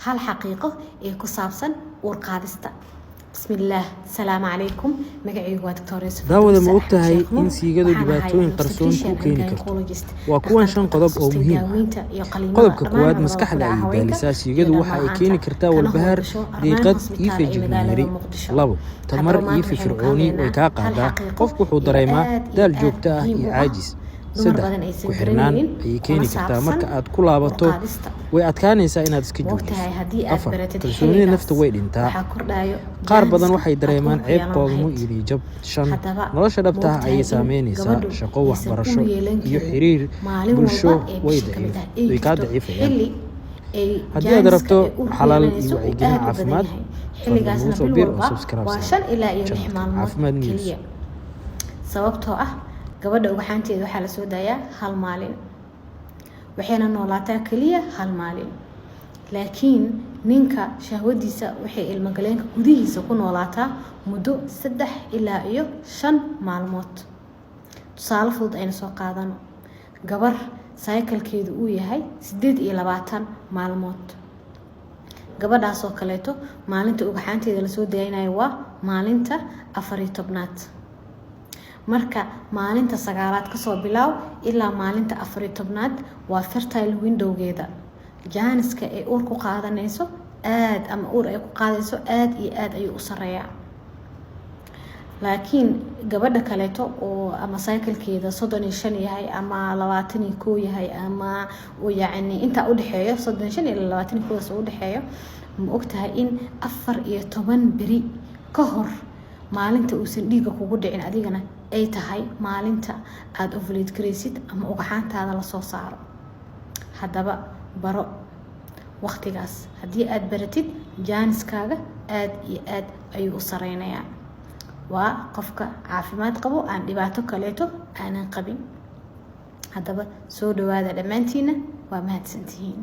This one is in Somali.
hal xaqiiqo ee ku saabsan uur qaadista. بسم الله السلام عليكم magacaygu waa Dr. Yusuf daawada ma ogtahay in siigadu dhibaatooyin qarsoon ku keeni karto waa kuwan 5 qodob oo muhiim qodobka koowaad maskaxda ay daalisaa siigadu waxa ay keeni kartaa walbahaar diiqad iyo feejignaani labo tamar iyo firfircooni way ka qaadaa qofku wuxuu dareemaa daal joogto ah iyo caajis saddex ku xirnaan ay keeni kartaa marka aad ku laabato way adkaanaysaa inaad iska joogto afar kalsoonida nafta way dhintaa qaar badan waxay dareemaan ceeb qoodmo iyo jab shan nolosha dhabta ah ayay saameynaysaa shaqo waxbarasho iyo xiriir bulsho way ka daciifayaan haddii aad rabto xalaal iyo wacyigelin caafimaad xilligaas waa 5 ilaa 6 maalmood kaliya sababtoo ah gabadha ugxaanteeda waxa la soo daayaa hal maalin waxayna noolaataa kaliya hal maalin laakiin ninka shahwadiisa waxay ilmo galeenka gudihiisa ku noolaataa muddo 3 ilaa 5 maalmood tusaale fudud ayna soo qaadano gabar cycle-keedu uu yahay 28 maalmood gabadhaas oo kaleeto maalinta ugxaanteeda la soo daaynayo waa maalinta 14aad marka maalinta 9aad ka soo bilaaw ilaa maalinta 14aad waa fertile windowgeeda jaaniska ee uur ku qaadanayso aad ama uur ay ku qaadayso aad iyo aad ayuu u sareeyaa laakiin gabadha kaleeto oo ama cycle-keeda 35 yahay ama 21 yahay ama oo yacni inta u dhaxeeyo 35 ilaa 21 u dhaxeeyo ma ogtahay in 14 beri ka hor maalinta uusan dhiiga kugu dhicin adigana ay tahay maalinta aad ovulate gareysid ama ugxaantaada la soo saaro hadaba baro waqtigaas haddii aad baratid jaaniskaaga aad iyo aad ayuu u sareynayaa waa qofka caafimaad qabo aan dhibaato kaleeto aanan qabin hadaba soo dhawaada dhammaantiina waa mahadsantihiin